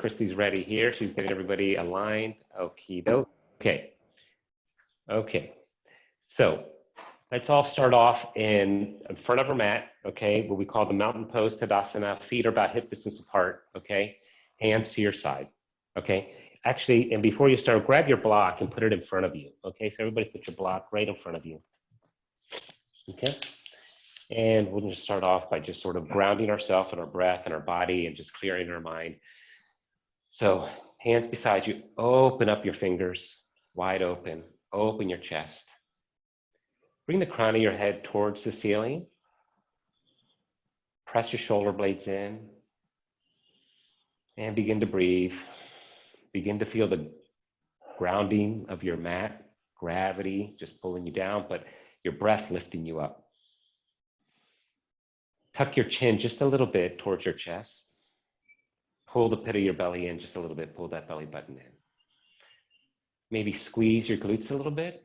Christy's ready here. She's getting everybody aligned. Okie doke. Okay. Okay. So let's all start off in front of our mat, okay, what we call the mountain pose Tadasana. Feet are about hip distance apart, okay? Hands to your side, okay? Actually, and before you start, grab your block and put it in front of you, okay? So everybody put your block right in front of you, okay? And we'll just start off by just sort of grounding ourselves and our breath and our body and just clearing our mind. So hands beside you, open up your fingers, wide open, open your chest. Bring the crown of your head towards the ceiling. Press your shoulder blades in and begin to breathe. Begin to feel the grounding of your mat, gravity just pulling you down, but your breath lifting you up. Tuck your chin just a little bit towards your chest. Pull the pit of your belly in just a little bit. Pull that belly button in. Maybe squeeze your glutes a little bit.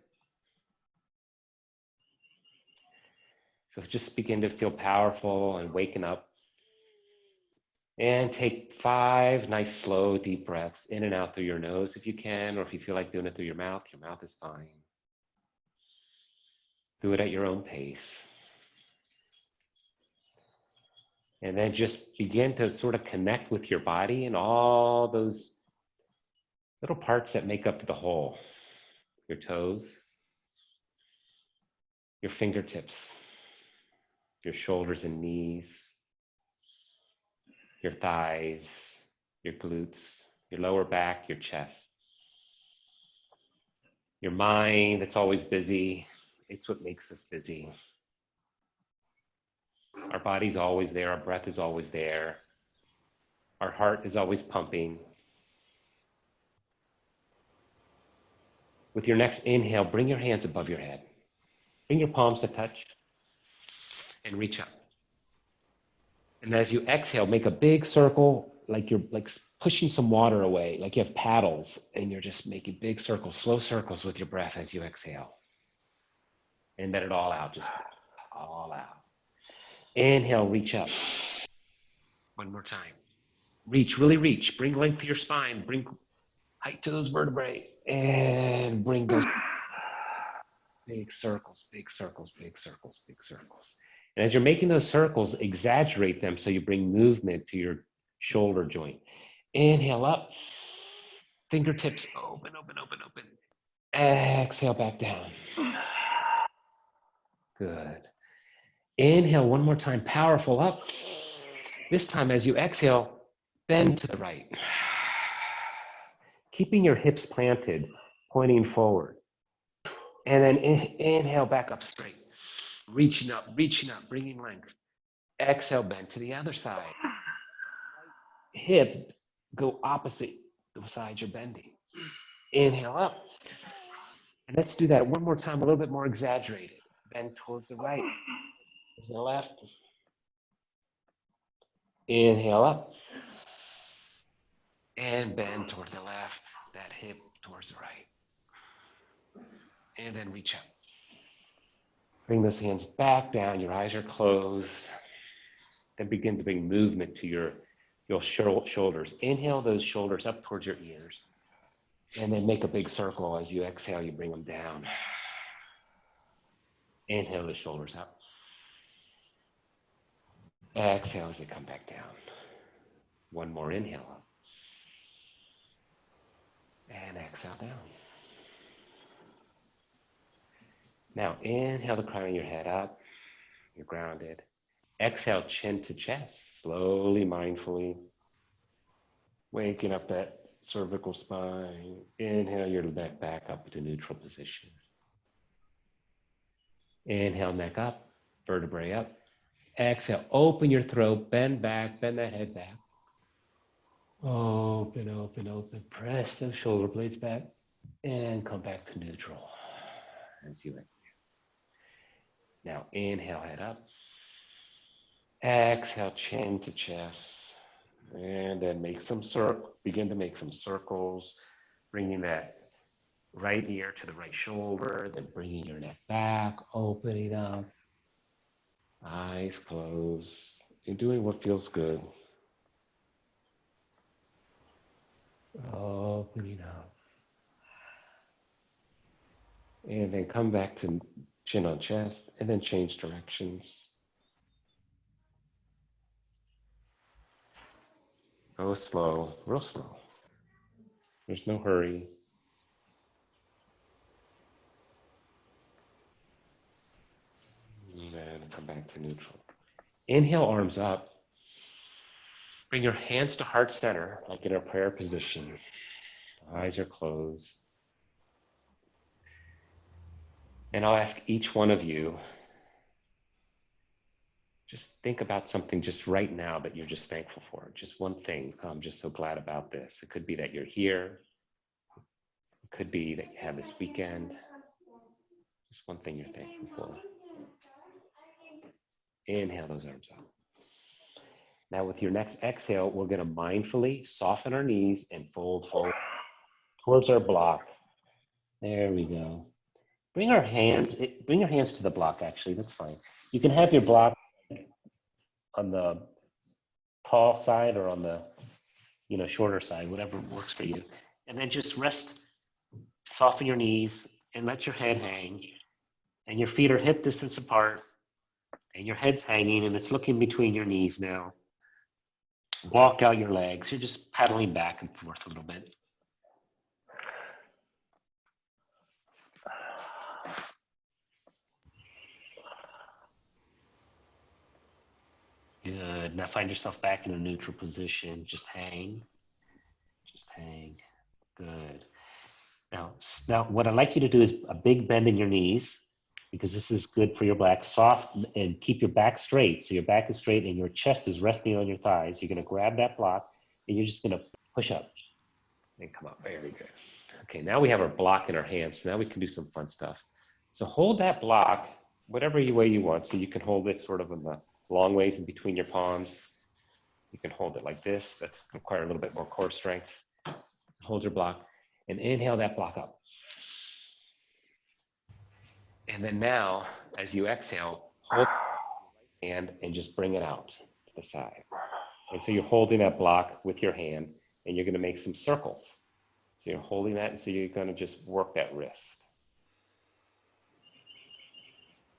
So just begin to feel powerful and waking up. And take 5 nice, slow, deep breaths in and out through your nose if you can, or if you feel like doing it through your mouth is fine. Do it at your own pace. And then just begin to sort of connect with your body and all those little parts that make up the whole. Your toes, your fingertips, your shoulders and knees, your thighs, your glutes, your lower back, your chest. Your mind that's always busy, it's what makes us busy. Our body's always there, our breath is always there. Our heart is always pumping. With your next inhale, bring your hands above your head. Bring your palms to touch and reach up. And as you exhale, make a big circle, like you're pushing some water away, like you have paddles, and you're just making big circles, slow circles with your breath as you exhale. And let it all out, just all out. Inhale, reach up. One more time. Reach, really reach. Bring length to your spine. Bring height to those vertebrae. And bring those big circles, big circles, big circles, big circles. And as you're making those circles, exaggerate them so you bring movement to your shoulder joint. Inhale up. Fingertips open, open, open, open. Exhale back down. Good. Inhale one more time, powerful up. This time as you exhale, bend to the right. Keeping your hips planted, pointing forward. And then inhale back up straight. Reaching up, bringing length. Exhale, bend to the other side. Hip, go opposite the side you're bending. Inhale up. And let's do that one more time, a little bit more exaggerated. Bend towards the right, towards the left. Inhale up. And bend toward the left, that hip towards the right. And then reach up. Bring those hands back down, your eyes are closed. Then begin to bring movement to your shoulders. Inhale those shoulders up towards your ears. And then make a big circle. As you exhale, you bring them down. Inhale the shoulders up. Exhale as they come back down. One more inhale up. And exhale down. Now inhale the crown of your head up. You're grounded. Exhale, chin to chest, slowly, mindfully. Waking up that cervical spine. Inhale your neck back up to neutral position. Inhale, neck up, vertebrae up. Exhale, open your throat, bend back, bend that head back. Open, open, open. Press those shoulder blades back and come back to neutral as you exhale. Now inhale, head up. Exhale, chin to chest. And then begin to make some circles, bringing that right ear to the right shoulder, then bringing your neck back, opening up. Eyes closed. You're doing what feels good. Opening up. And then come back to chin on chest, and then change directions. Go slow, real slow. There's no hurry. And then come back to neutral. Inhale, arms up. Bring your hands to heart center, like in a prayer position. Eyes are closed. And I'll ask each one of you, just think about something just right now that you're just thankful for. Just one thing. I'm just so glad about this. It could be that you're here. It could be that you have this weekend. Just one thing you're thankful for. Inhale those arms up. Now with your next exhale, we're going to mindfully soften our knees and fold forward towards our block. There we go. Bring your hands to the block, actually, that's fine. You can have your block on the tall side or on the shorter side, whatever works for you. And then just rest, soften your knees and let your head hang. And your feet are hip distance apart and your head's hanging and it's looking between your knees now. Walk out your legs. You're just paddling back and forth a little bit. Good. Now find yourself back in a neutral position. Just hang. Just hang. Good. Now what I'd like you to do is a big bend in your knees, because this is good for your back. Soft, and keep your back straight. So your back is straight and your chest is resting on your thighs. You're going to grab that block and you're just going to push up and come up. Very good. Okay, now we have our block in our hands. So now we can do some fun stuff. So hold that block whatever way you want. So you can hold it sort of in the long ways in between your palms. You can hold it like this. That's require a little bit more core strength. Hold your block and inhale that block up. And then now, as you exhale, hold your hand and just bring it out to the side. And so you're holding that block with your hand and you're going to make some circles. So you're holding that, and so you're going to just work that wrist.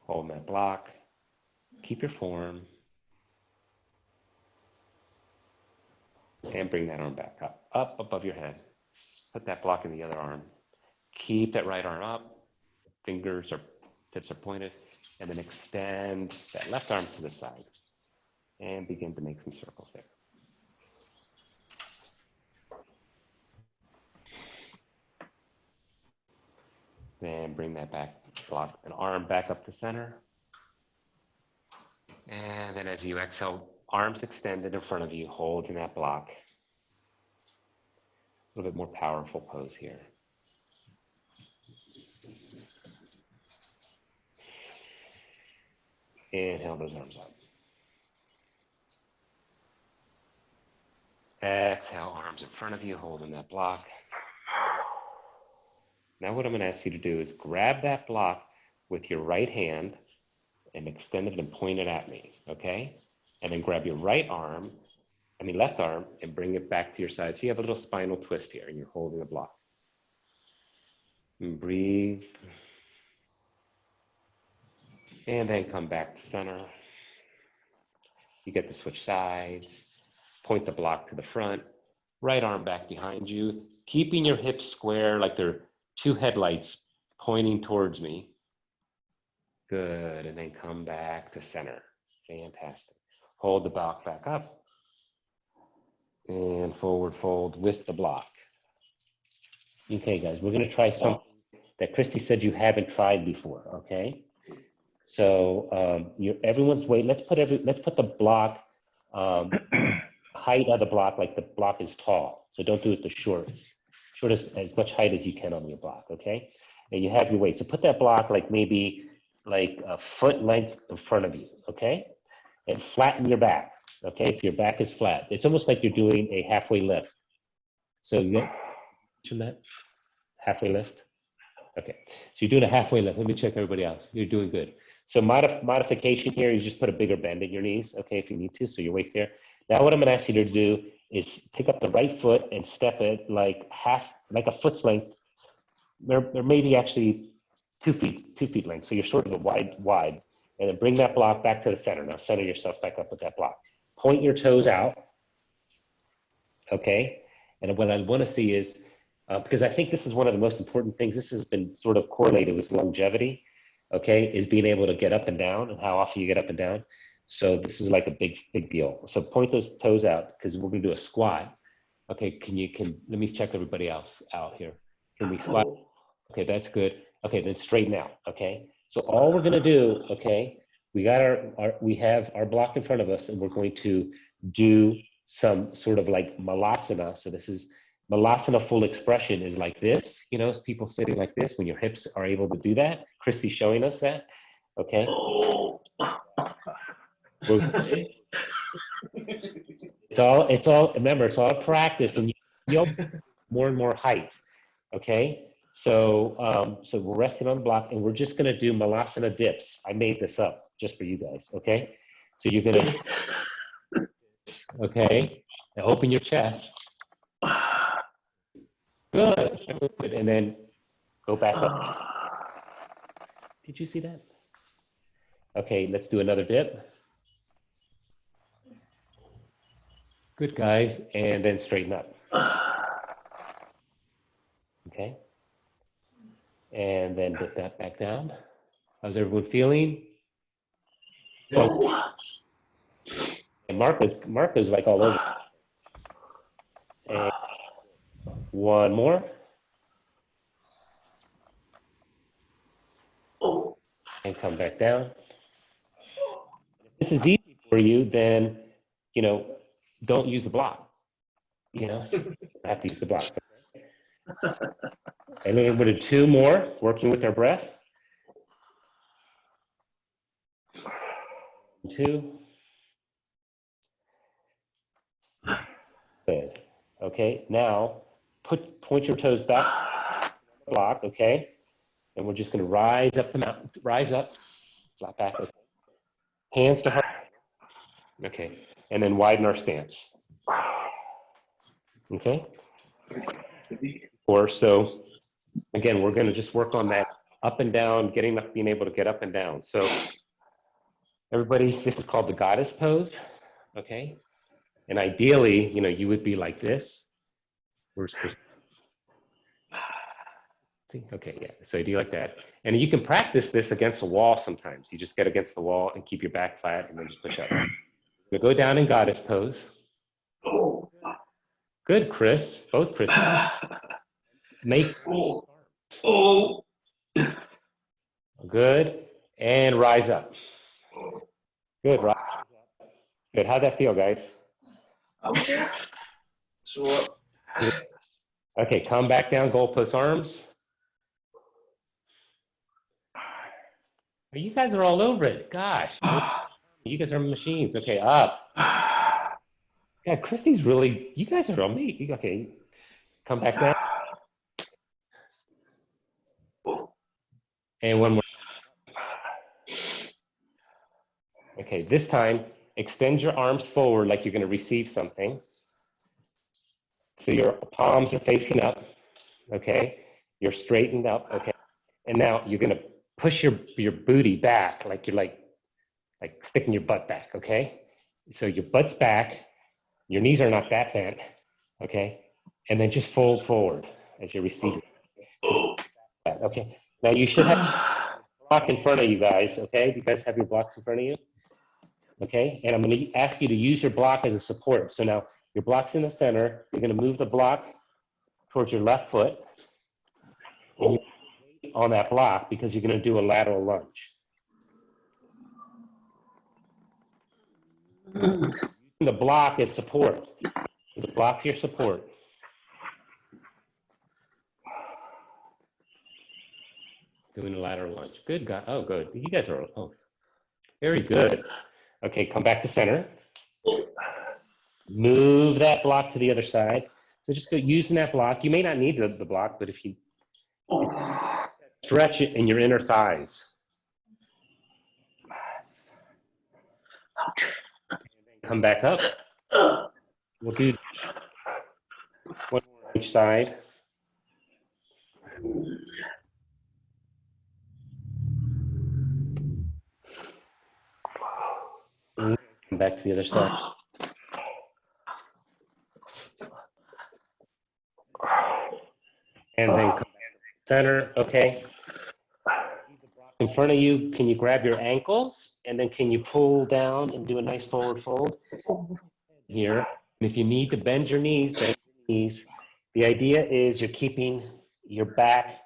Holding that block. Keep your form. And bring that arm back up above your head. Put that block in the other arm. Keep that right arm up. Fingers or tips are pointed. And then extend that left arm to the side. And begin to make some circles there. Then bring that back, block an arm back up to center. And then as you exhale, arms extended in front of you, holding that block. A little bit more powerful pose here. Inhale those arms up. Exhale, arms in front of you, holding that block. Now what I'm going to ask you to do is grab that block with your right hand and extend it and point it at me, okay? And then grab your left arm, and bring it back to your side. So you have a little spinal twist here and you're holding the block. And breathe. And then come back to center. You get to switch sides. Point the block to the front. Right arm back behind you. Keeping your hips square like they're two headlights pointing towards me. Good, and then come back to center. Fantastic. Hold the block back up. And forward fold with the block. Okay, guys, we're gonna try something that Cristy said you haven't tried before, okay? So everyone's weight, let's put the block, height of the block, like the block is tall. So don't do it the shortest, as much height as you can on your block, okay? And you have your weight. So put that block maybe a foot length in front of you, okay? And flatten your back, okay? So your back is flat. It's almost like you're doing a halfway lift. So you get that halfway lift? Okay, so you're doing a halfway lift. Let me check everybody else. You're doing good. So modification here is just put a bigger bend in your knees, okay, if you need to, so your weight's there. Now what I'm going to ask you to do is pick up the right foot and step it like like a foot's length. There may be actually 2 feet length. So you're sort of a wide, and then bring that block back to the center. Now center yourself back up with that block. Point your toes out, okay? And what I want to see is, because I think this is one of the most important things, this has been sort of correlated with longevity, okay, is being able to get up and down and how often you get up and down. So this is like a big deal. So point those toes out because we're going to do a squat. Okay, let me check everybody else out here. Can we squat? Okay, that's good. Okay, then straighten out, okay? So all we're gonna do, okay, we have our block in front of us and we're going to do some sort of like malasana. So this is malasana full expression is like this, you know, people sitting like this when your hips are able to do that. Cristy's showing us that, okay? Remember, it's all practice and you'll more and more height, okay? So, so we're resting on the block and we're just gonna do malasana dips. I made this up just for you guys, okay? So you're gonna, okay, now open your chest. Good, and then go back up. Did you see that? Okay, let's do another dip. Good, guys, and then straighten up. Okay, and then dip that back down. How's everyone feeling? So, and Marco's like all over. And one more. And come back down. If this is easy for you, then, you know, don't use the block. You know, have to use the block. Okay? And then we're going to do 2 more, working with our breath. 2. Good. Okay, now point your toes back to the block, okay? And we're just going to rise up the mountain, rise up, flat back, okay. Hands to heart. Okay, and then widen our stance. Okay? Or so, again, we're going to just work on that up and down, being able to get up and down. So everybody, this is called the goddess pose, okay? And ideally, you know, you would be like this. Okay, yeah, so do you like that? And you can practice this against the wall sometimes. You just get against the wall and keep your back flat and then just push up. We'll go down in goddess pose. Good, Chris, both Chris. Make good, and rise up. Good, rise up. Good, how'd that feel, guys? Okay, come back down, goalpost arms. You guys are all over it. Gosh, you guys are machines. Okay, up. Yeah, Christy's really, you guys are on me. Okay, come back down. And one more. Okay, this time, extend your arms forward like you're going to receive something. So your palms are facing up. Okay, you're straightened up. Okay, and now you're going to push your booty back like you're like sticking your butt back. Okay, so your butt's back, your knees are not that bent. Okay, and then just fold forward as you're receiving. Okay, now you should have a block in front of you guys. Okay, you guys have your blocks in front of you. Okay, and I'm going to ask you to use your block as a support. So now your block's in the center. You're going to move the block towards your left foot and on that block because you're going to do a lateral lunge. The block is support. The block's your support. Doing a lateral lunge. Good, guy. Oh, good. You guys are, oh, very good. Okay, come back to center. Move that block to the other side. So just go using that block. You may not need the block, but if you stretch it in your inner thighs. And then come back up. We'll do one more on each side. And come back to the other side. And then come back to the center, okay? In front of you, can you grab your ankles? And then can you pull down and do a nice forward fold? Here. And if you need to bend your knees, bend your knees. The idea is you're keeping your back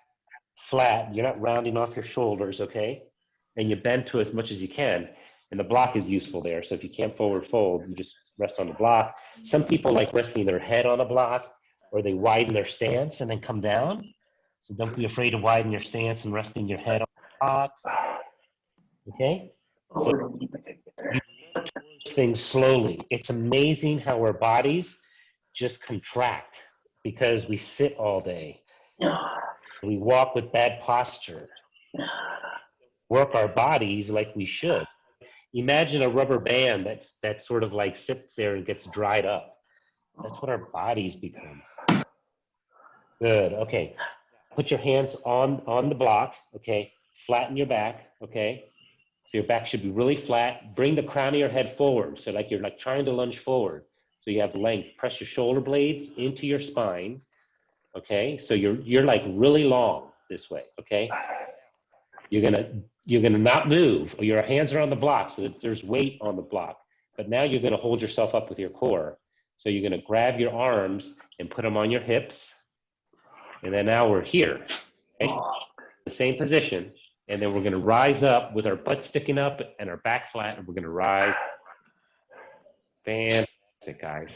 flat. You're not rounding off your shoulders, okay? And you bend to as much as you can. And the block is useful there. So if you can't forward fold, you just rest on the block. Some people like resting their head on a block, or they widen their stance and then come down. So don't be afraid to widen your stance and resting your head on the block. Okay? So you work towards things slowly. It's amazing how our bodies just contract because we sit all day. We walk with bad posture. Work our bodies like we should. Imagine a rubber band that sort of like sits there and gets dried up. That's what our bodies become. Good. Okay. Put your hands on the block. Okay. Flatten your back. Okay. So your back should be really flat. Bring the crown of your head forward. So like you're like trying to lunge forward. So you have length. Press your shoulder blades into your spine. Okay. So you're like really long this way. Okay. You're gonna not move. Your hands are on the block, so that there's weight on the block. But now you're gonna hold yourself up with your core. So you're gonna grab your arms and put them on your hips. And then now we're here, okay? The same position. And then we're gonna rise up with our butt sticking up and our back flat, and we're gonna rise. Fantastic, guys.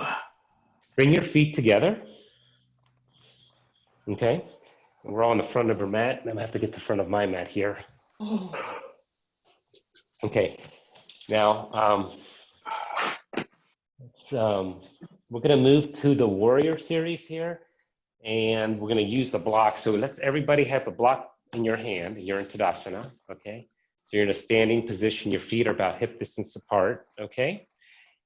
Bring your feet together, okay? We're all on the front of our mat, and I'm gonna have to get the front of my mat here. Okay, now we're gonna move to the warrior series here, and we're gonna use the block. So let's everybody have the block in your hand. You're in Tadasana, okay? So you're in a standing position. Your feet are about hip distance apart, okay?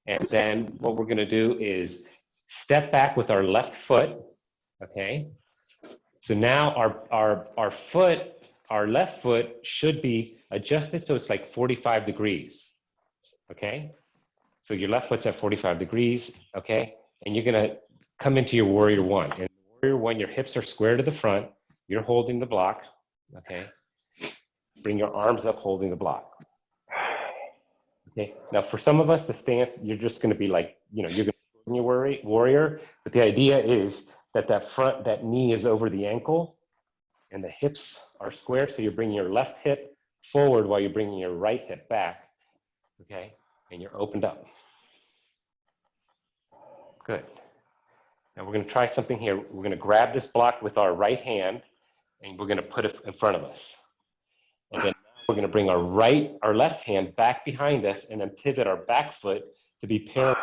And then what we're gonna do is step back with our left foot, okay? So now our foot, our left foot should be adjusted so it's like 45 degrees, okay? So your left foot's at 45 degrees, okay? And you're gonna come into your warrior one. In warrior one, your hips are square to the front. You're holding the block, okay? Bring your arms up holding the block. Okay, now for some of us, the stance, you're just gonna be like, you know, you're gonna be in your warrior, but the idea is that knee is over the ankle and the hips are square, so you're bringing your left hip forward while you're bringing your right hip back, okay? And you're opened up. Good. Now we're gonna try something here. We're gonna grab this block with our right hand and we're gonna put it in front of us. And then we're gonna bring our left hand back behind us and then pivot our back foot to be parallel.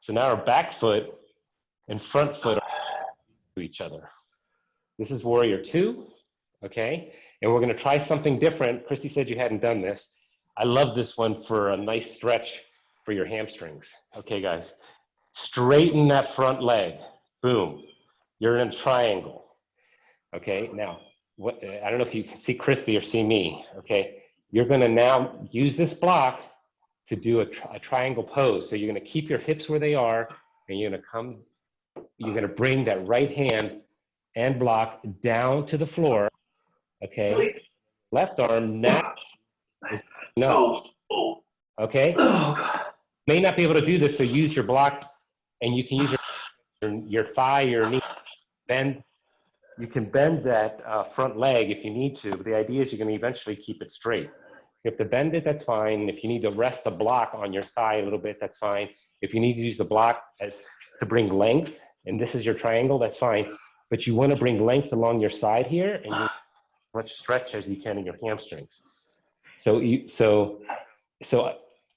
So now our back foot and front foot are to each other. This is warrior two, okay? And we're gonna try something different. Cristy said you hadn't done this. I love this one for a nice stretch for your hamstrings. Okay, guys, straighten that front leg, boom. You're in a triangle, okay? Now, I don't know if you can see Cristy or see me, okay? You're gonna now use this block to do a triangle pose. So you're gonna keep your hips where they are and you're gonna bring that right hand and block down to the floor, okay? Left arm now is no, okay? May not be able to do this, so use your block and you can use your thigh, your knee, bend. You can bend that front leg if you need to, but the idea is you're gonna eventually keep it straight. You have to bend it, that's fine. If you need to rest the block on your thigh a little bit, that's fine. If you need to use the block to bring length, and this is your triangle, that's fine. But you want to bring length along your side here and as much stretch as you can in your hamstrings. So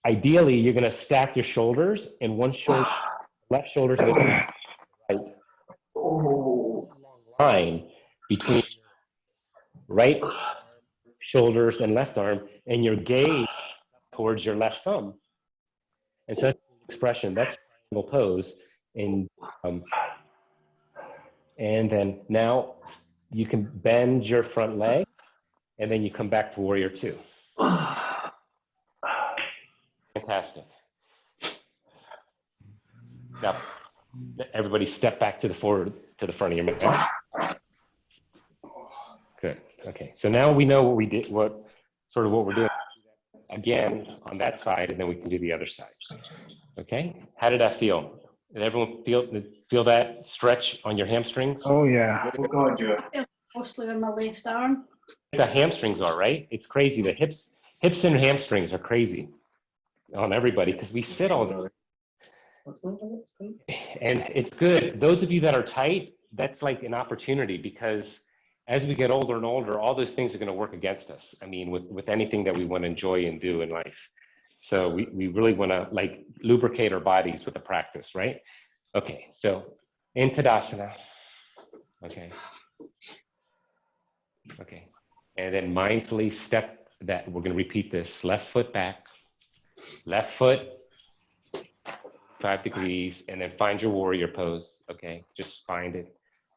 ideally, you're going to stack your shoulders and one shoulder, left shoulder to the right. Line between right shoulders and left arm, and your gaze towards your left thumb. And so expression. That's triangle pose. And then now you can bend your front leg, and then you come back to warrior two. Fantastic. Now, everybody step back to the front of your mat. Good. Okay. So now we know what we did, what we're doing again on that side, and then we can do the other side. Okay. How did that feel? Did everyone feel that stretch on your hamstrings? Oh yeah. Oh God, yeah. Mostly on my left arm. The hamstrings are, right? It's crazy. The hips and hamstrings are crazy on everybody because we sit all day. And it's good. Those of you that are tight, that's like an opportunity, because as we get older and older, all those things are going to work against us. I mean, with anything that we want to enjoy and do in life. So we really want to like lubricate our bodies with the practice, right? Okay, so in Tadasana. Okay. Okay. And then mindfully step that. We're going to repeat this. Left foot back. Left foot 5 degrees, and then find your warrior pose. Okay, just find it.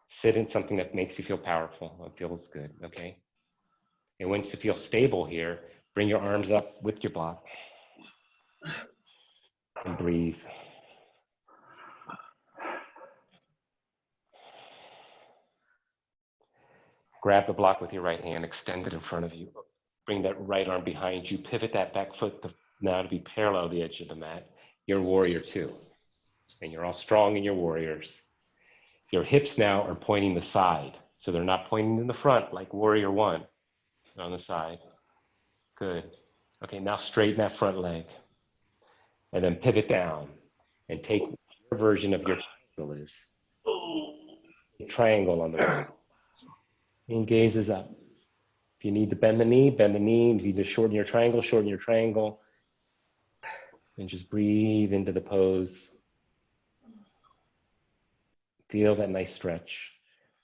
Sit in something that makes you feel powerful. It feels good. Okay. And once you feel stable here, bring your arms up with your block and breathe. Grab the block with your right hand, extend it in front of you. Bring that right arm behind you. Pivot that back foot now to be parallel to the edge of the mat. You're warrior two, and you're all strong in your warriors. Your hips now are pointing the side, so they're not pointing in the front like warrior one. They're on the side. Good. Okay, now straighten that front leg, and then pivot down, and take your version of your triangle is. Triangle on the right. And gazes up. If you need to bend the knee, bend the knee. If you need to shorten your triangle, shorten your triangle. And just breathe into the pose. Feel that nice stretch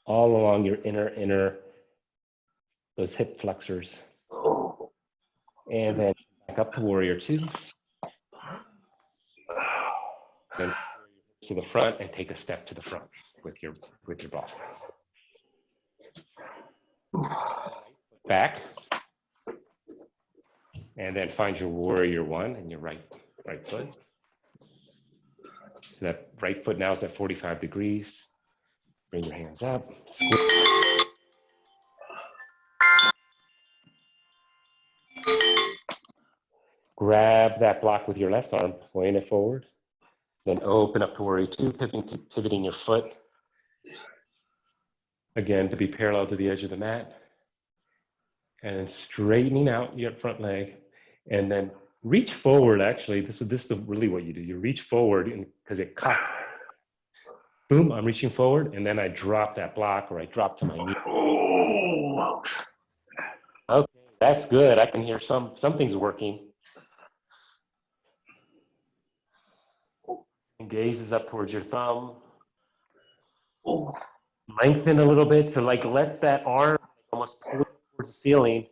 all along your inner, those hip flexors. And then back up to warrior two. Then to the front and take a step to the front with your ball. Back. And then find your warrior one and your right foot. So that right foot now is at 45 degrees. Bring your hands up. Grab that block with your left arm, point it forward. Then open up to warrior two, pivoting your foot. Again, to be parallel to the edge of the mat. And then straightening out your front leg. And then reach forward, actually. This is really what you do. You reach forward because it caught. Boom, I'm reaching forward, and then I drop that block, or I drop to my knee. Okay, that's good. I can hear something's working. And gazes up towards your thumb. Lengthen a little bit, so like let that arm almost pull towards the ceiling,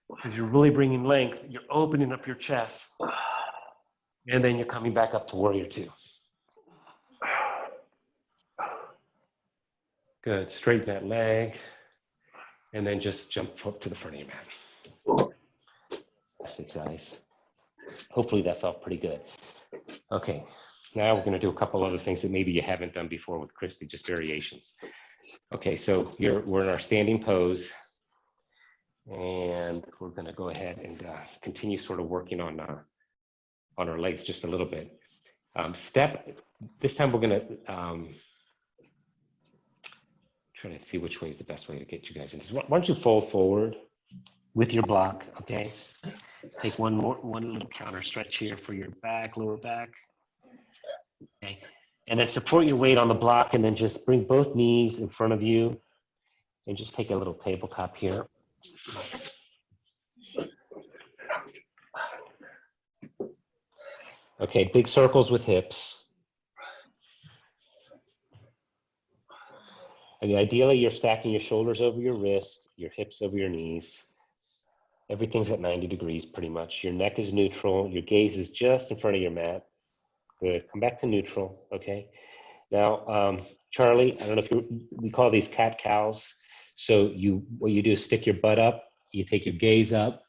because you're really bringing length. You're opening up your chest, and then you're coming back up to warrior two. Good. Straighten that leg, and then just jump up to the front of your mat. That's it, guys. Hopefully that felt pretty good. Okay, now we're going to do a couple other things that maybe you haven't done before with Cristy, just variations. Okay, so we're in our standing pose, and we're going to go ahead and continue sort of working on our legs just a little bit. This time we're going to try to see which way is the best way to get you guys in this. Why don't you fold forward with your block, okay? Take one little counter stretch here for your back, lower back. Okay, and then support your weight on the block, and then just bring both knees in front of you, and just take a little tabletop here. Okay, big circles with hips. And ideally, you're stacking your shoulders over your wrists, your hips over your knees. Everything's at 90 degrees pretty much. Your neck is neutral. Your gaze is just in front of your mat. Good. Come back to neutral. Okay. Now, Charlie, I don't know if we call these cat cows. So what you do is stick your butt up. You take your gaze up.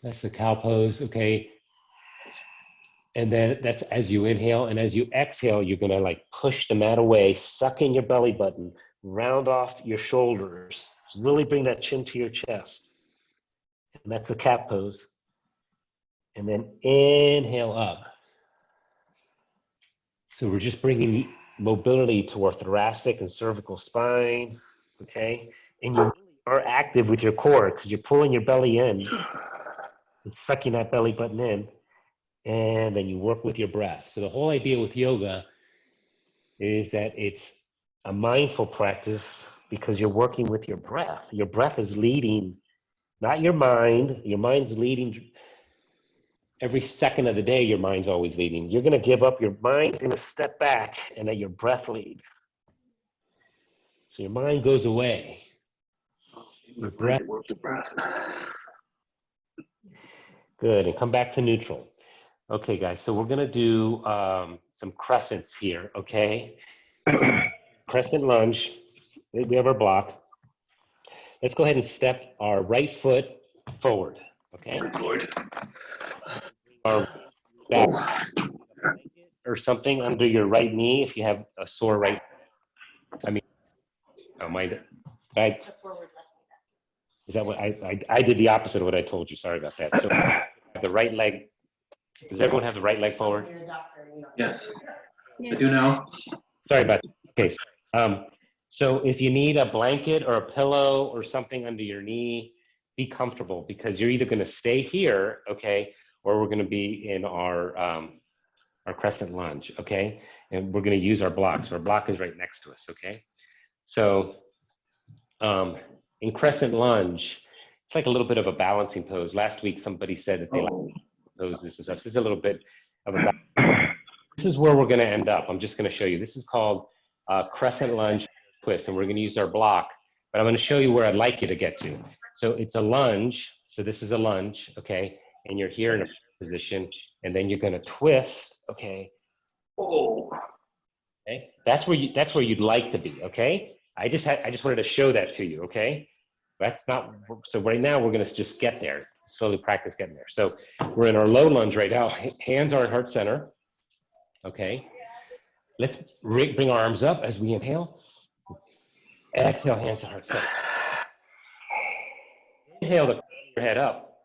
That's the cow pose. Okay. And then that's as you inhale, and as you exhale, you're gonna like push the mat away, suck in your belly button, round off your shoulders, really bring that chin to your chest. And that's the cat pose. And then inhale up. So we're just bringing mobility to our thoracic and cervical spine, okay? And you are active with your core because you're pulling your belly in and sucking that belly button in. And then you work with your breath. So the whole idea with yoga is that it's a mindful practice because you're working with your breath. Your breath is leading, not your mind. Your mind's leading. Every second of the day, your mind's always leading. You're going to give up. Your mind's going to step back and let your breath lead. So your mind goes away. Your breath. Work the breath. Good. And come back to neutral. Okay, guys. So we're going to do some crescents here, okay? Crescent lunge. We have our block. Let's go ahead and step our right foot forward, okay? Lord. Our back or something under your right knee if you have a sore right. I mean, oh my, is that what I did the opposite of what I told you? Sorry about that. So the right leg. Does everyone have the right leg forward? Yes. I do now. Sorry about that. Okay. So if you need a blanket or a pillow or something under your knee, be comfortable because you're either going to stay here, okay, or we're going to be in our crescent lunge, okay, and we're going to use our block. So our block is right next to us, okay. So in crescent lunge, it's like a little bit of a balancing pose. Last week somebody said that they like poses and stuff. This is a little bit of a. This is where we're going to end up. I'm just going to show you. This is called crescent lunge twist, and we're going to use our block. But I'm going to show you where I'd like you to get to. So it's a lunge. So this is a lunge, okay? And you're here in a position, and then you're going to twist, okay? Oh. Okay. That's where you'd like to be, okay? I just wanted to show that to you, okay? That's not. So right now we're going to just get there. Slowly practice getting there. So we're in our low lunge right now. Hands are at heart center. Okay. Let's bring our arms up as we inhale. Exhale, hands to heart center. Inhale to put your head up.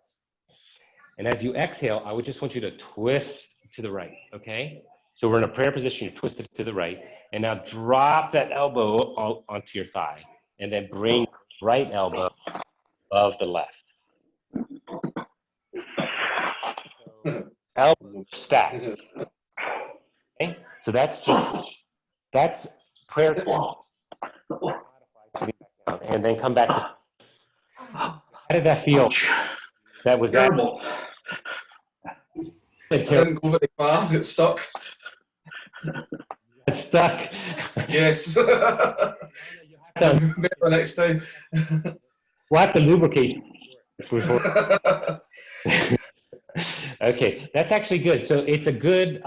And as you exhale, I would just want you to twist to the right, okay? So we're in a prayer position, you twist it to the right. And now drop that elbow onto your thigh. And then bring right elbow above the left. Elbow stack. Okay? So that's prayer. And then come back to. How did that feel? That was terrible. I didn't go very far. It's stuck. It's stuck. Yes. Better next time. We'll have to lubricate. Okay, that's actually good. So it's a good,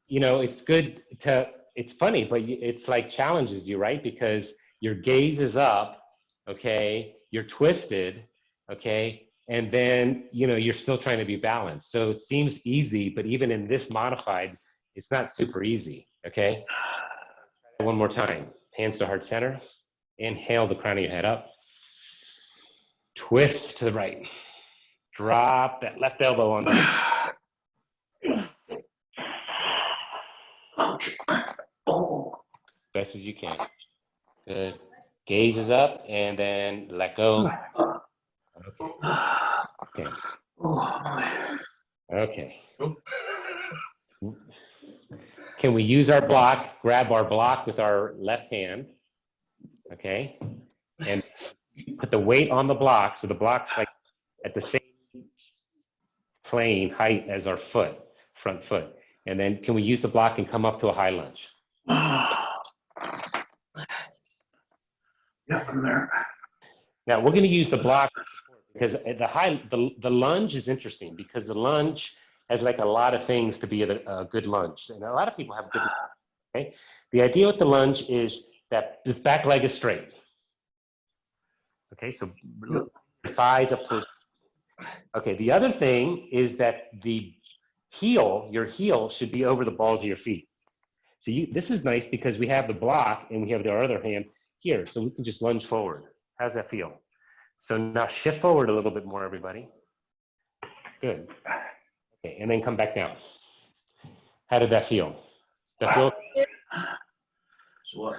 it's good to. It's funny, but it's like challenges you, right? Because your gaze is up, okay? You're twisted, okay? And then, you're still trying to be balanced. So it seems easy, but even in this modified, it's not super easy, okay? One more time. Hands to heart center. Inhale the crown of your head up. Twist to the right. Drop that left elbow on the best as you can. Good. Gaze is up and then let go. Okay. Okay. Can we use our block, grab our block with our left hand, okay? And put the weight on the block, so the block's like at the same plane height as our foot, front foot. And then can we use the block and come up to a high lunge? Yeah, I'm there. Now we're going to use the block because the lunge is interesting because the lunge has like a lot of things to be a good lunge. And a lot of people have good lunge, okay? The idea with the lunge is that this back leg is straight. Okay, so thighs up towards. Okay, the other thing is that the heel, your heel should be over the balls of your feet. So this is nice because we have the block and we have our other hand here, so we can just lunge forward. How's that feel? So now shift forward a little bit more, everybody. Good. Okay, and then come back down. How did that feel? That feel? So what?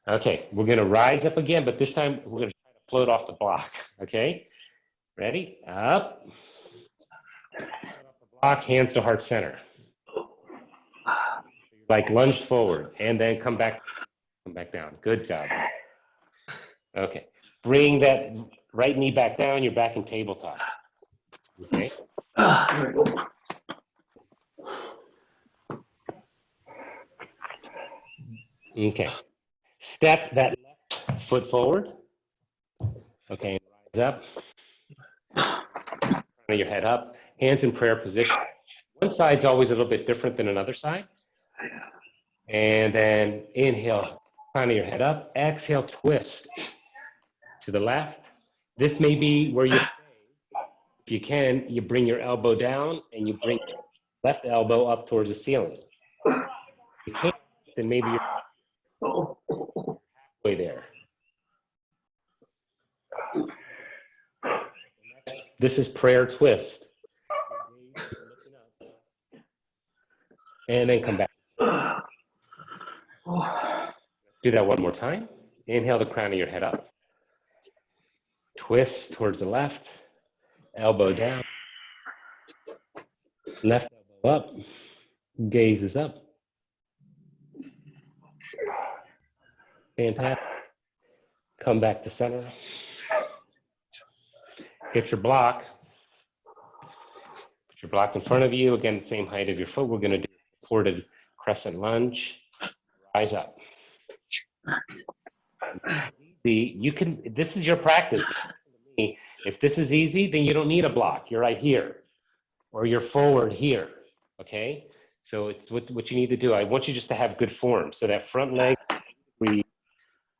Okay, we're gonna rise up again, but this time we're gonna try to float off the block, okay? Ready? Up. Float off the block, hands to heart center. Like lunge forward and then come back down. Good job. Okay, bring that right knee back down, you're back in tabletop. Okay. There we go. Okay. Step that left foot forward. Okay, rise up. Your head up, hands in prayer position. One side's always a little bit different than another side. And then inhale, crown of your head up. Exhale, twist to the left. This may be where you stay. If you can, you bring your elbow down and you bring your left elbow up towards the ceiling. If you can't, then maybe you're halfway there. This is prayer twist. And then come back. Do that one more time. Inhale the crown of your head up. Twist towards the left. Elbow down. Left elbow up. Gaze is up. Fantastic. Come back to center. Get your block. Put your block in front of you. Again, same height of your foot. We're going to do supported crescent lunge. Rise up. You can. This is your practice. If this is easy, then you don't need a block. You're right here, or you're forward here. Okay. So it's what you need to do. I want you just to have good form. So that front leg,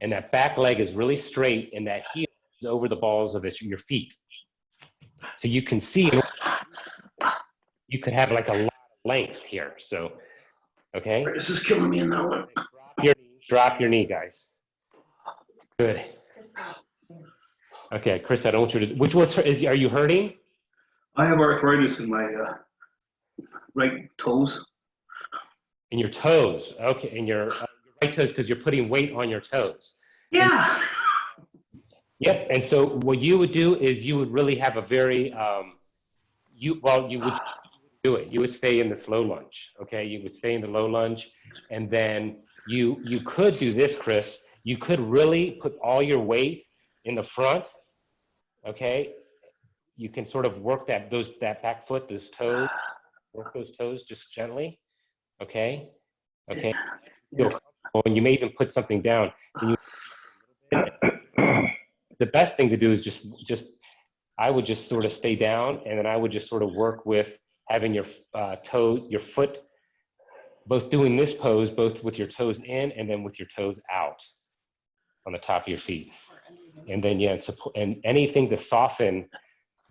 and that back leg is really straight, and that heel is over the balls of your feet. So you can see. You could have like a lot of length here. So, okay. This is killing me in that one. Drop your knee, guys. Good. Okay, Chris, I don't want you to. Which one's are you hurting? I have arthritis in my right toes. In your toes. Okay, in your right toes because you're putting weight on your toes. Yeah. Yep. And so what you would do is you would really have a very you would do it. You would stay in the slow lunge. Okay, you would stay in the low lunge, and then you could do this, Chris. You could really put all your weight in the front. Okay, you can sort of work that back foot, those toes, work those toes just gently. Okay, okay. Feel comfortable, and you may even put something down. The best thing to do is just I would just sort of stay down, and then I would just sort of work with having your your foot, both doing this pose, both with your toes in and then with your toes out on the top of your feet. And then, yeah, and anything to soften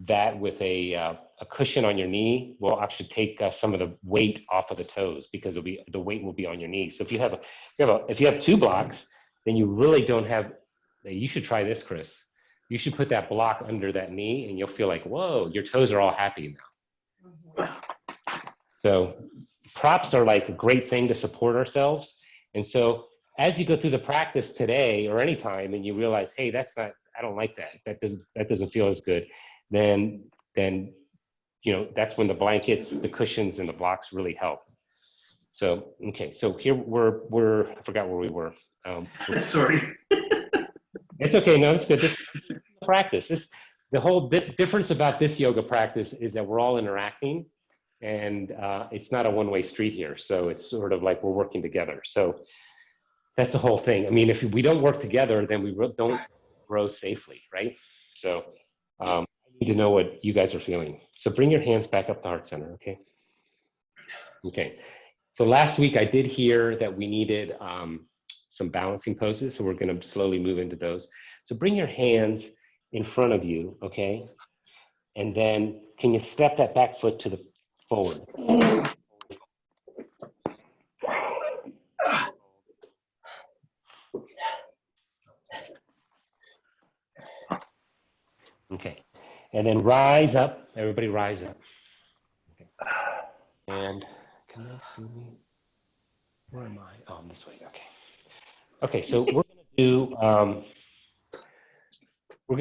that with a cushion on your knee will actually take some of the weight off of the toes because the weight will be on your knee. So if you have two blocks, then you really don't have. You should try this, Chris. You should put that block under that knee, and you'll feel like, whoa, your toes are all happy now. So props are like a great thing to support ourselves. And so as you go through the practice today or anytime, and you realize, hey, I don't like that. That doesn't feel as good. Then that's when the blankets, the cushions, and the blocks really help. So okay, so here I forgot where we were. Sorry. It's okay. No, it's good. This is practice. The whole difference about this yoga practice is that we're all interacting, and it's not a one-way street here. So it's sort of like we're working together. So that's the whole thing. I mean, if we don't work together, then we don't grow safely, right? So I need to know what you guys are feeling. So bring your hands back up to heart center, okay? Okay. So last week I did hear that we needed some balancing poses, so we're going to slowly move into those. So bring your hands in front of you, okay? And then can you step that back foot to the forward? Okay. And then rise up. Everybody rise up. Okay. And can they see me? Where am I? Oh, I'm this way. Okay. Okay, so we're gonna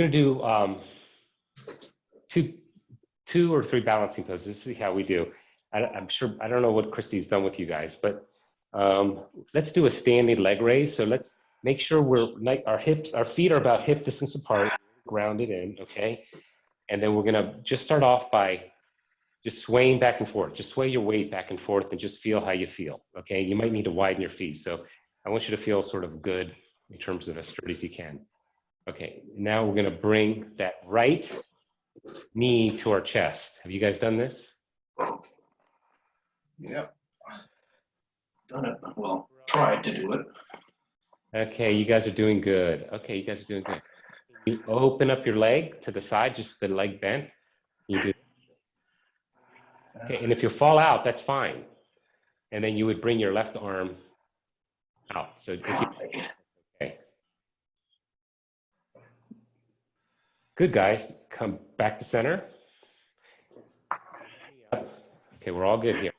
do two or three balancing poses. This is how we do. I'm sure, I don't know what Christy's done with you guys, but let's do a standing leg raise. So let's make sure we're like our feet are about hip distance apart, grounded in, okay? And then we're gonna just start off by just swaying back and forth. Just sway your weight back and forth and just feel how you feel, okay? You might need to widen your feet. So I want you to feel sort of good in terms of as sturdy as you can. Okay, now we're gonna bring that right knee to our chest. Have you guys done this? Yep. Done it. Well, tried to do it. Okay, you guys are doing good. Okay, you guys are doing good. You open up your leg to the side, just with the leg bent. You do. Okay, and if you fall out, that's fine. And then you would bring your left arm out. So if you, okay. Good, guys. Come back to center. Okay, we're all good here.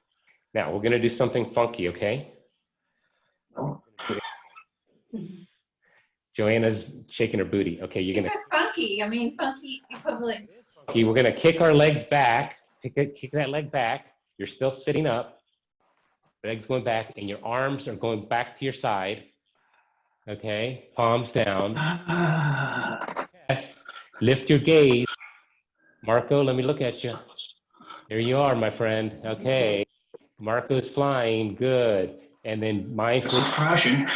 Now, we're going to do something funky, okay? Oh. Joanna's shaking her booty. Okay, you're going to... Funky, I mean, funky equivalents. Okay, we're going to kick our legs back. Kick that leg back. You're still sitting up. Legs going back, and your arms are going back to your side. Okay, palms down. Yes. Lift your gaze. Marco, let me look at you. There you are, my friend. Okay. Marco's flying. Good. And then mindfully. This is crashing.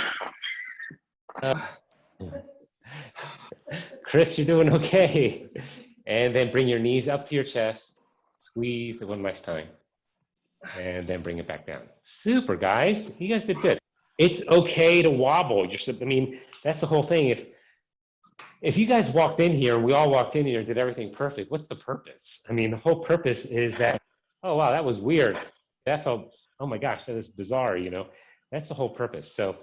Chris, you're doing okay. And then bring your knees up to your chest. Squeeze one last time. And then bring it back down. Super, guys. You guys did good. It's okay to wobble. I mean, that's the whole thing. If you guys walked in here, we all walked in here and did everything perfect, what's the purpose? I mean, the whole purpose is that, oh, wow, that was weird. That felt, oh my gosh, that is bizarre, you know? That's the whole purpose. So,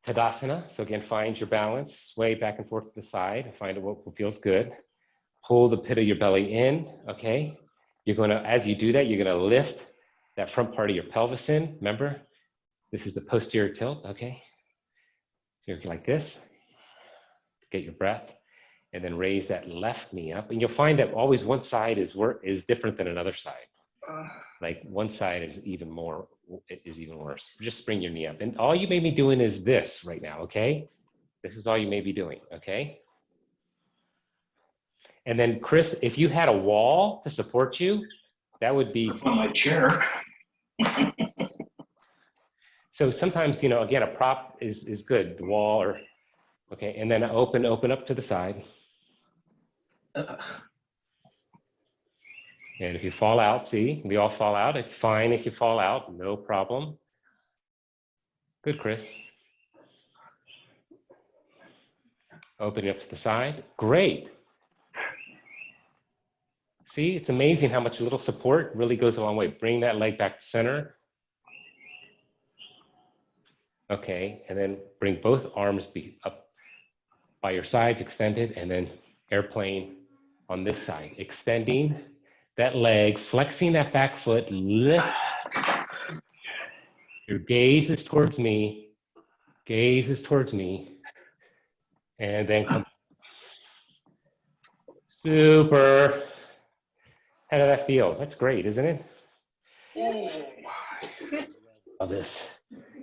Tadasana. So again, find your balance, sway back and forth to the side, find what feels good. Pull the pit of your belly in, okay? You're gonna, as you do that, you're gonna lift that front part of your pelvis in. Remember, this is the posterior tilt, okay? So you're like this. Get your breath, and then raise that left knee up. And you'll find that always one side is different than another side. Like one side is even worse. Just bring your knee up. And all you may be doing is this right now, okay? This is all you may be doing, okay? And then Chris, if you had a wall to support you, that would be on my chair. So sometimes, you know, again, a prop is good, the wall or, okay, and then open up to the side. And if you fall out, see, we all fall out. It's fine if you fall out, no problem. Good, Chris. Open it up to the side, great. See, it's amazing how much a little support really goes a long way. Bring that leg back to center. Okay, and then bring both arms up by your sides, extended, and then airplane on this side. Extending that leg, flexing that back foot, lift. Your gaze is towards me. Gaze is towards me. And then come. Super. How did that feel? That's great, isn't it? Good. Love this.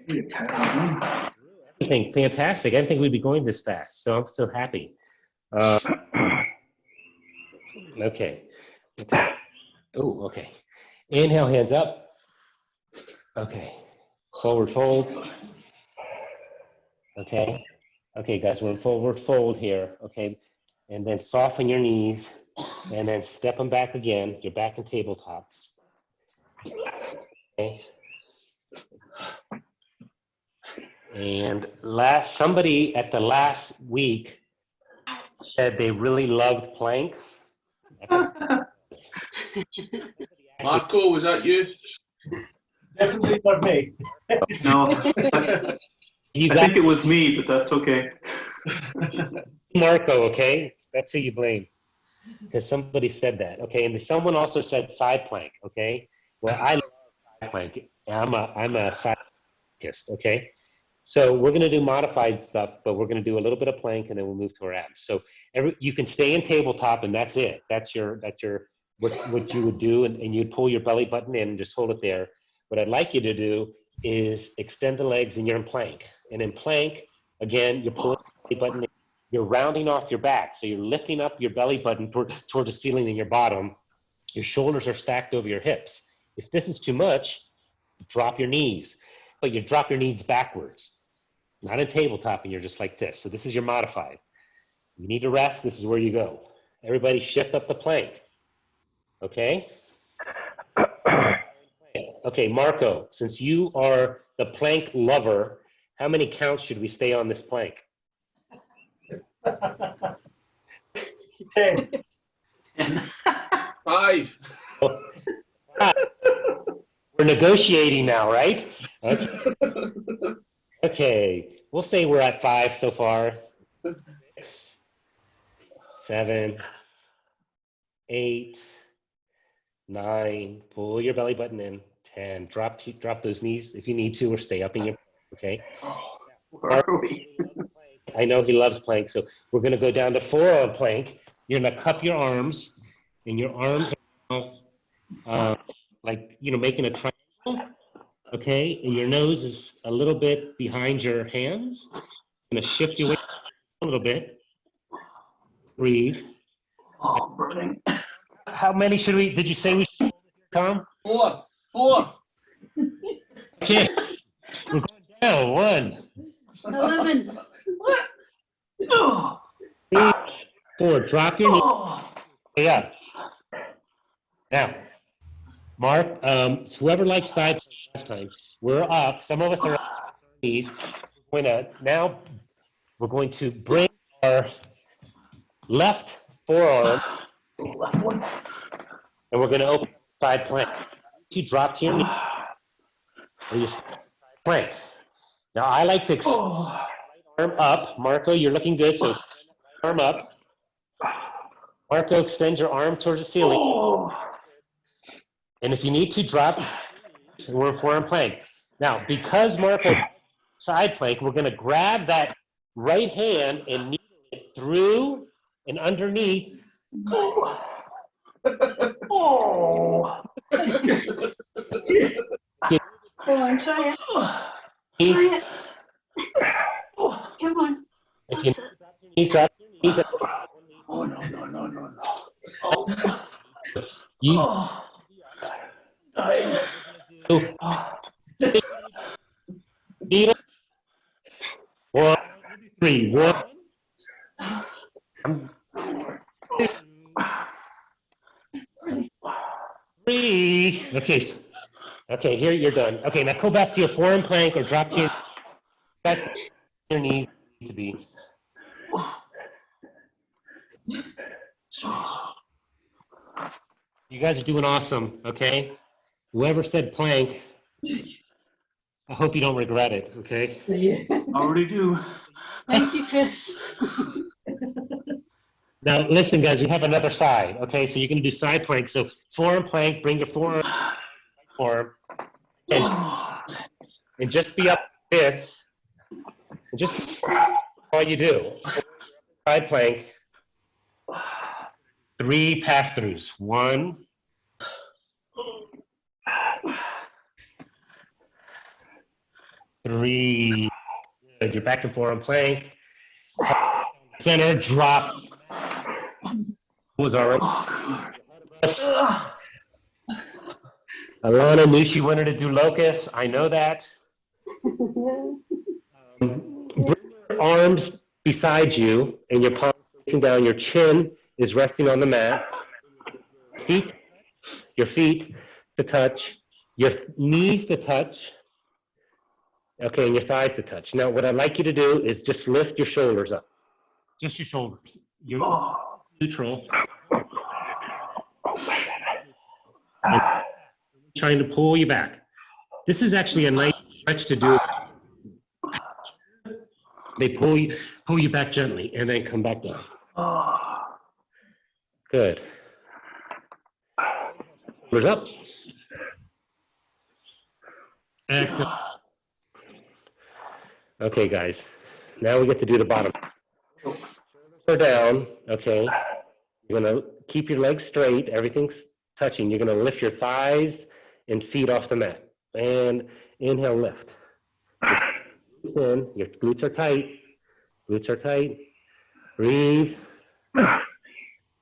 I think fantastic. I didn't think we'd be going this fast, so I'm so happy. Okay. Oh, okay. Inhale, hands up. Okay. Forward fold. Okay. Okay, guys, we're in forward fold here. Okay. And then soften your knees. And then step them back again. You're back in tabletop. Okay. And somebody at the last week said they really loved planks. Marco, was that you? Definitely not me. No, You I got think it was me, but that's okay. Marco, okay? That's who you blame. Because somebody said that, okay? And someone also said side plank, okay? Well, I love side plank. I'm a side plankist, okay? So we're going to do modified stuff, but we're going to do a little bit of plank, and then we'll move to our abs. So you can stay in tabletop, and that's it. That's what you would do, and you'd pull your belly button in and just hold it there. What I'd like you to do is extend the legs, and you're in plank. And in plank, again, you're pulling the belly button in. You're rounding off your back, so you're lifting up your belly button toward the ceiling in your bottom. Your shoulders are stacked over your hips. If this is too much, drop your knees, but you drop your knees backwards, not in tabletop, and you're just like this. So this is your modified. You need to rest, this is where you go. Everybody shift up the plank, okay? Okay, Marco, since you are the plank lover, how many counts should we stay on this plank? 10. 5. We're negotiating now, right? Okay. Okay, we'll say we're at 5 so far. 6, 7, 8, 9. Pull your belly button in. 10. Drop those knees if you need to, or stay up in your. Okay. Where are we? I know he loves plank, so we're going to go down to forearm plank. You're going to cup your arms, and your arms are like, making a triangle, okay? And your nose is a little bit behind your hands. You're going to shift your weight a little bit. Breathe. Oh, burning. How many did you say we should, Tom? 4. 4. Okay. We're going down. 1, 11. Oh, 3, 4. Drop your knee. oh. Stay up. Now, Mark, whoever likes side plank last time, we're up. Some of us are on our knees. We're going to bring our left forearm, Left one. and we're going to open side plank. You drop to your knee, and you side plank. Now, I like to extend Oh. arm up. Marco, you're looking good, so arm up. Marco, extend your arm towards the ceiling. Oh. And if you need to, drop, we're in forearm plank. Now, because Marco side plank, we're going to grab that right hand and needle it through and underneath. Oh. Go on, try it. Try it. Come on. If you That's it. drop your knees. Oh, no. Oh. You Oh. Dying. needle. 1, 3. 1. 3. Okay, here you're done. Okay, now go back to your forearm plank or drop to your knees to be. You guys are doing awesome, okay? Whoever said plank, I hope you don't regret it, okay? Already do. Thank you, Chris. Now, listen, guys, we have another side, okay? So you're going to do side plank. So forearm plank, bring your forearm, and just be up like this. And just all you do. Side plank. 3 pass-throughs. 1. 3. Good. You're back and forearm plank. Center, drop. Was already. Alana knew she wanted to do locust. I know that. Bring your arms beside you and your palms facing down, your chin is resting on the mat. Your feet to touch, your knees to touch, okay, and your thighs to touch. Now, what I'd like you to do is just lift your shoulders up. Just your shoulders. You're neutral. And trying to pull you back. This is actually a nice stretch to do. They pull you back gently and then come back down. Good. Shoulders up. Excellent. Okay, guys. Now we get to do the bottom. Shoulders down. Okay. You're gonna keep your legs straight. Everything's touching. You're gonna lift your thighs and feet off the mat. And inhale, lift. Glutes in. Your glutes are tight. Glutes are tight. Breathe.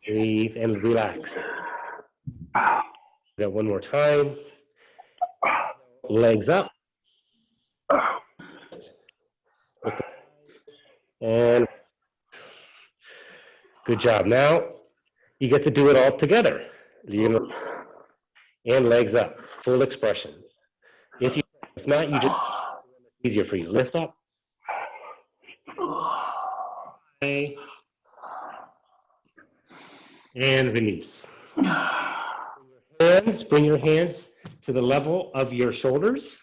Breathe and relax. Got one more time. Legs up. And good job. Now you get to do it all together. And legs up. Full expression. If not, you just easier for you. Lift up. Okay. And release. Bring your hands to the level of your shoulders.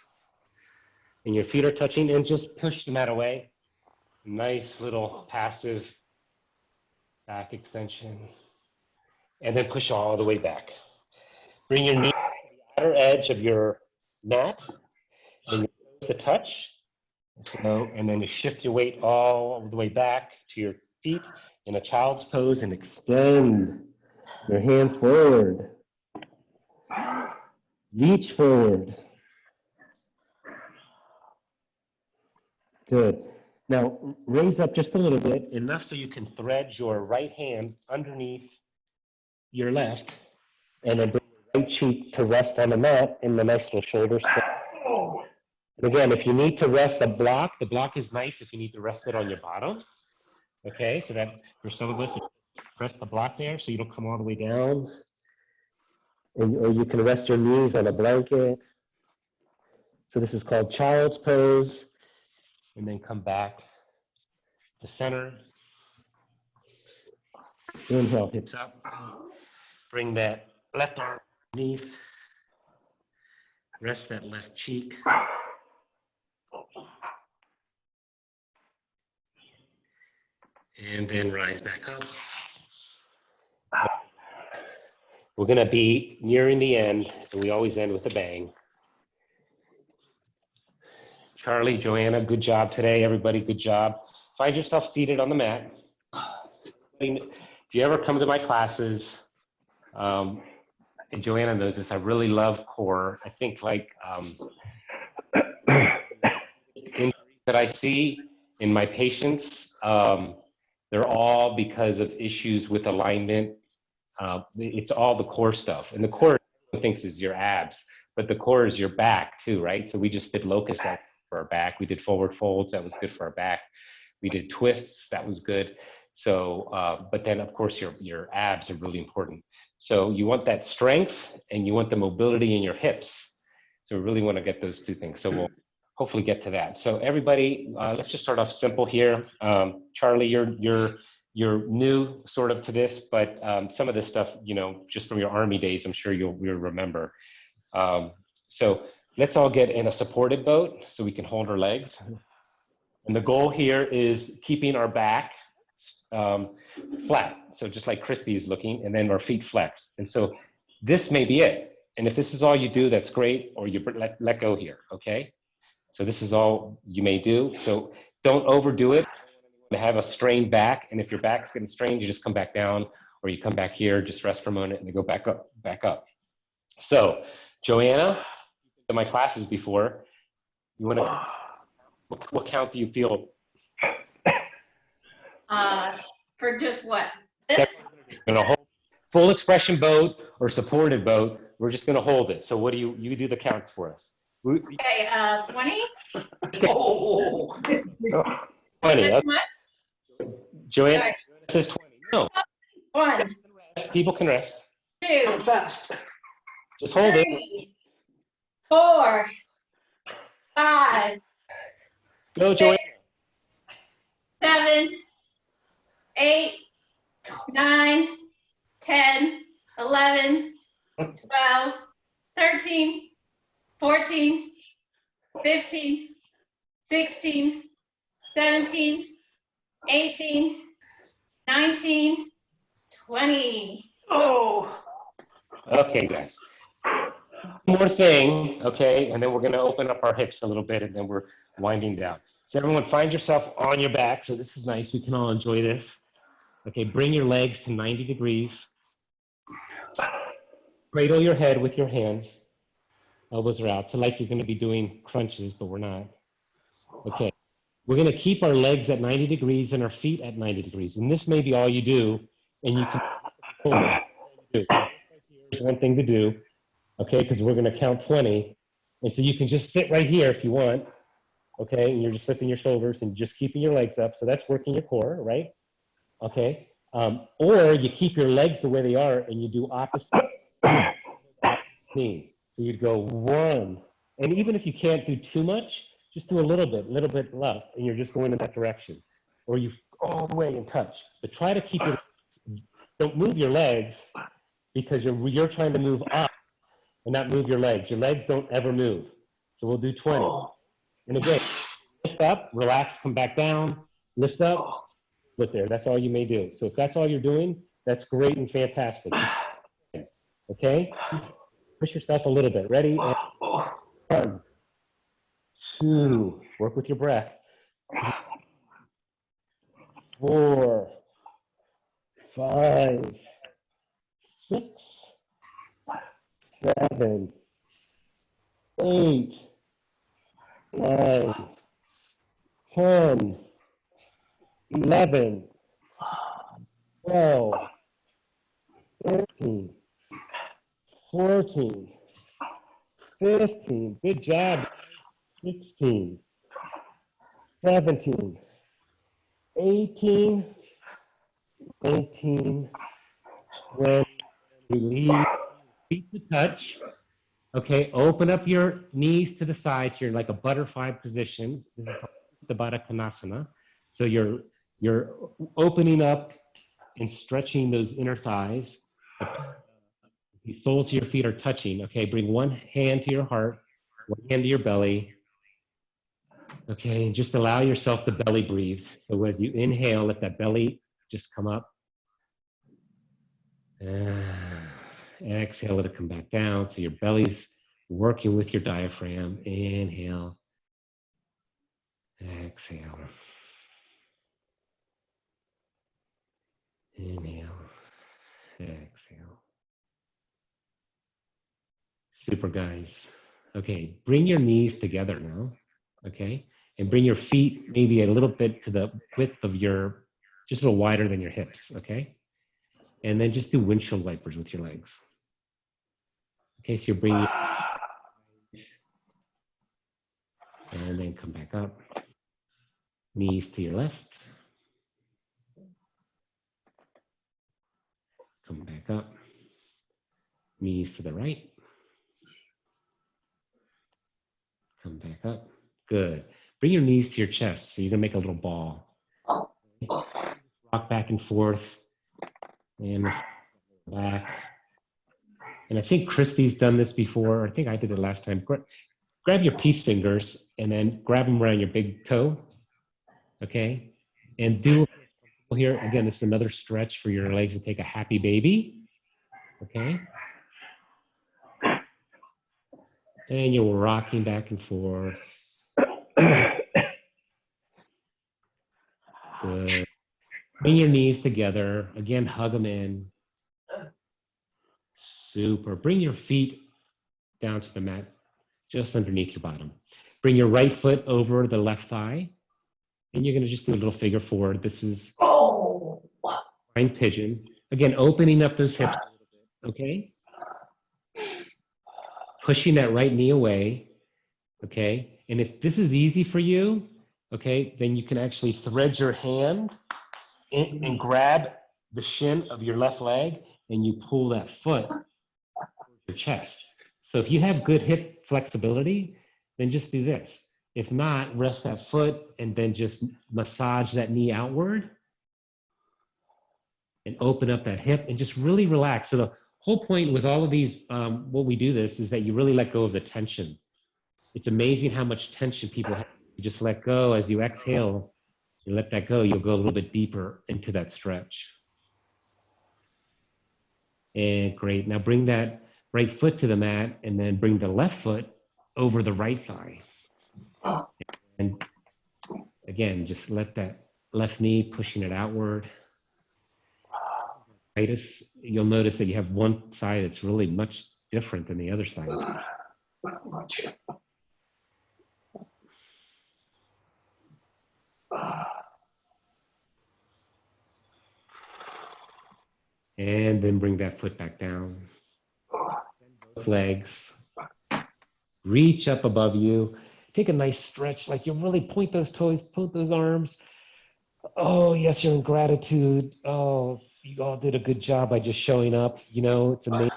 And your feet are touching, and just push the mat away. Nice little passive back extension. And then push all the way back. Bring your knee to the outer edge of your mat. And the touch. So, and then you shift your weight all the way back to your feet in a child's pose and extend your hands forward. Reach forward. Good. Now raise up just a little bit, enough so you can thread your right hand underneath your left, and then bring your right cheek to rest on the mat in the nice little shoulder stretch. And again, if you need to rest the block is nice if you need to rest it on your bottom. Okay, so that for some of us, rest the block there so you don't come all the way down. Or you can rest your knees on a blanket. So this is called child's pose. And then come back to center. Inhale, hips up. Bring that left arm underneath. Rest that left cheek. And then rise back up. We're going to be nearing the end, and we always end with a bang. Charlie, Joanna, good job today. Everybody, good job. Find yourself seated on the mat. If you ever come to my classes, and Joanna knows this, I really love core. I think like injuries that I see in my patients, they're all because of issues with alignment. It's all the core stuff. And the core thinks is your abs, but the core is your back too, right? So we just did locust for our back. We did forward folds. That was good for our back. We did twists. That was good. So, but then of course your abs are really important. So you want that strength and you want the mobility in your hips. So we really want to get those two things. So we'll hopefully get to that. So everybody, let's just start off simple here. Charlie, you're new sort of to this, but some of this stuff, you know, just from your Army days, I'm sure you'll remember. So let's all get in a supported boat so we can hold our legs. And the goal here is keeping our back flat. So just like Cristy is looking, and then our feet flex. And so this may be it. And if this is all you do, that's great, or you let go here, okay? So this is all you may do. So don't overdo it. Have a strained back, and if your back's getting strained, you just come back down, or you come back here, just rest for a moment, and then go back up. So, Joanna, in my classes before, you want to, what count do you feel? For just what? This? In a whole full expression boat or supported boat, we're just going to hold it. So what do you do the counts for us? Okay, 20? Oh. 20. That's much? Joanna says 20. No. 1, People can rest. 2, Fast. Just hold it. 3, 4, 5, Go, Joanne. 7, 8, 9, 10, 11, 12, 13, 14, 15, 16, 17, 18, 19, 20. Oh. Okay, guys. One more thing, okay, and then we're going to open up our hips a little bit, and then we're winding down. So everyone, find yourself on your back. So this is nice. We can all enjoy this. Okay, bring your legs to 90 degrees. Cradle your head with your hands. Elbows are out. So like you're going to be doing crunches, but we're not. Okay. We're going to keep our legs at 90 degrees and our feet at 90 degrees. And this may be all you do, and you can Here's one thing to do, okay, because we're going to count 20. And so you can just sit right here if you want, okay, and you're just lifting your shoulders and just keeping your legs up. So that's working your core, right? Okay. Or you keep your legs the way they are and you do opposite knee. So you'd go 1. And even if you can't do too much, just do a little bit left, and you're just going in that direction. Or you all the way and touch. But try to keep your, don't move your legs because you're trying to move up and not move your legs. Your legs don't ever move. So we'll do 20. And again, lift up, relax, come back down, lift up, lift there. That's all you may do. So if that's all you're doing, that's great and fantastic. Okay? Push yourself a little bit. Ready? And 1, 2, work with your breath. 4, 5, 6, 7, 8, 9, 10, 11, 12, 13, 14, 15, good job, 16, 17, 18, 19, 20, release, feet to touch. Okay, open up your knees to the sides. You're in like a butterfly position. This is the Baddha Konasana. So you're opening up and stretching those inner thighs. The soles of your feet are touching. Okay, bring one hand to your heart, one hand to your belly. Okay, and just allow yourself to belly breathe. So as you inhale, let that belly just come up. Exhale, let it come back down. So your belly's working with your diaphragm. Inhale. Exhale. Inhale. Exhale. Super, guys. Okay, bring your knees together now. Okay, and bring your feet maybe a little bit to the width of your, just a little wider than your hips. Okay, and then just do windshield wipers with your legs. Okay, so you're bringing, and then come back up. Knees to your left. Come back up. Knees to the right. Come back up. Good. Bring your knees to your chest. So you're gonna make a little ball. Rock back and forth. And back. And I think Cristy's done this before. I think I did it last time. Grab your peace fingers and then grab them around your big toe. Okay. And do here again. This is another stretch for your legs to take a happy baby. Okay. And you're rocking back and forth. Good. Bring your knees together. Again, hug them in. Super. Bring your feet down to the mat, just underneath your bottom. Bring your right foot over the left thigh. And you're going to just do a little figure four. This is fine pigeon. Again, opening up those hips a little bit, okay? Pushing that right knee away, okay? And if this is easy for you, okay, then you can actually thread your hand and grab the shin of your left leg and you pull that foot towards your chest. So if you have good hip flexibility, then just do this. If not, rest that foot and then just massage that knee outward and open up that hip and just really relax. So the whole point with all of these, what we do this is that you really let go of the tension. It's amazing how much tension people have. You just let go as you exhale, you let that go, you'll go a little bit deeper into that stretch. And great, now bring that right foot to the mat and then bring the left foot over the right thigh. And again, just let that left knee pushing it outward. You'll notice that you have one side that's really much different than the other side. Not much. And then bring that foot back down. Both legs. Reach up above you. Take a nice stretch, like you really point those toes, point those arms. Oh, yes, you're in gratitude. Oh, you all did a good job by just showing up. You know, it's amazing.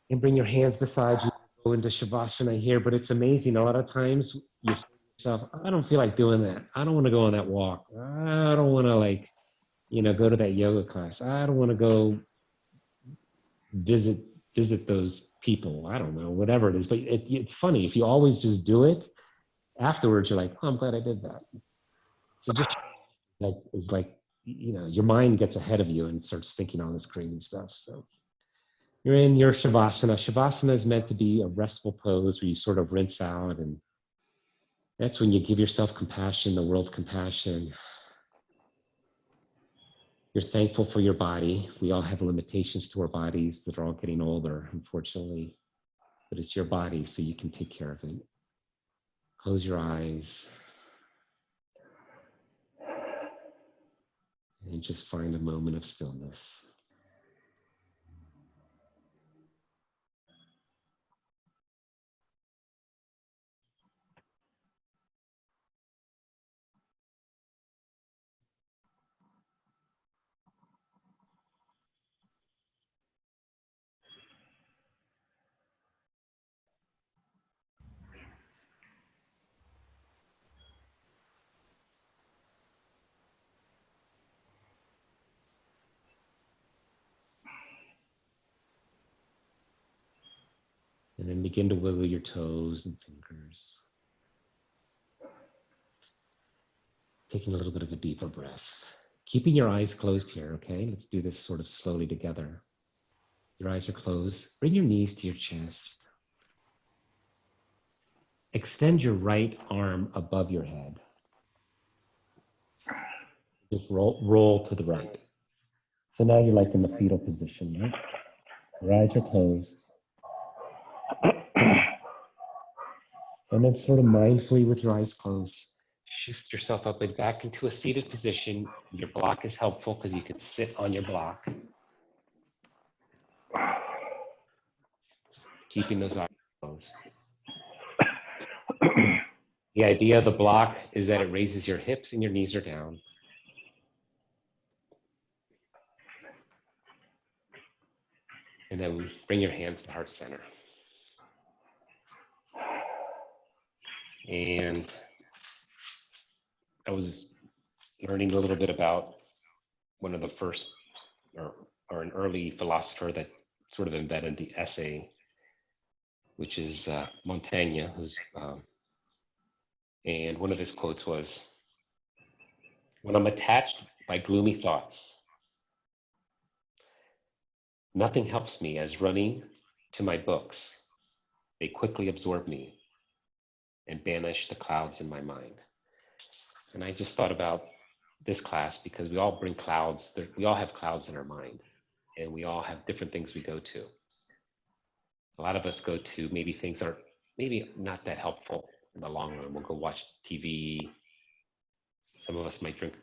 And bring your hands beside you. Go into Shavasana here, but it's amazing. A lot of times you say to yourself, I don't feel like doing that. I don't want to go on that walk. I don't want to, like, you know, go to that yoga class. I don't want to go visit those people. I don't know, whatever it is. But it's funny. If you always just do it, afterwards you're like, oh, I'm glad I did that. So just like, it's like, you know, your mind gets ahead of you and starts thinking all this crazy stuff. So you're in your Shavasana. Shavasana is meant to be a restful pose where you sort of rinse out, and that's when you give yourself compassion, the world compassion. You're thankful for your body. We all have limitations to our bodies that are all getting older, unfortunately, but it's your body, so you can take care of it. Close your eyes and just find a moment of stillness. And then begin to wiggle your toes and fingers. Taking a little bit of a deeper breath. Keeping your eyes closed here, okay? Let's do this sort of slowly together. Your eyes are closed. Bring your knees to your chest. Extend your right arm above your head. Just roll to the right. So now you're like in the fetal position, right? Your eyes are closed. And then sort of mindfully with your eyes closed, shift yourself up and back into a seated position. Your block is helpful because you can sit on your block. Keeping those eyes closed. The idea of the block is that it raises your hips and your knees are down. And then bring your hands to heart center. And I was learning a little bit about one of the first, or an early philosopher that sort of invented the essay, which is Montaigne, and one of his quotes was, "When I'm attached by gloomy thoughts, nothing helps me as running to my books. They quickly absorb me and banish the clouds in my mind." And I just thought about this class because we all bring clouds. We all have clouds in our mind, and we all have different things we go to. A lot of us go to maybe things that are maybe not that helpful in the long run. We'll go watch TV. Some of us might drink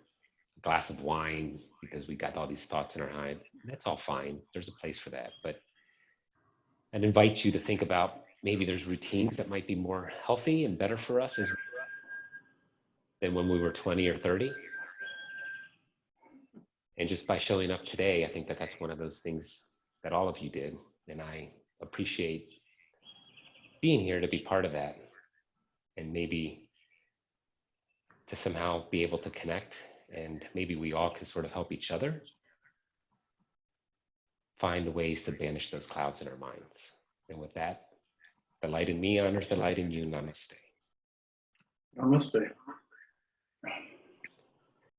a glass of wine because we got all these thoughts in our mind. That's all fine. There's a place for that. But I'd invite you to think about maybe there's routines that might be more healthy and better for us than when we were 20 or 30. And just by showing up today, I think that that's one of those things that all of you did. And I appreciate being here to be part of that, and maybe to somehow be able to connect, and maybe we all can sort of help each other find the ways to banish those clouds in our minds. And with that, the light in me honors the light in you. Namaste. Namaste.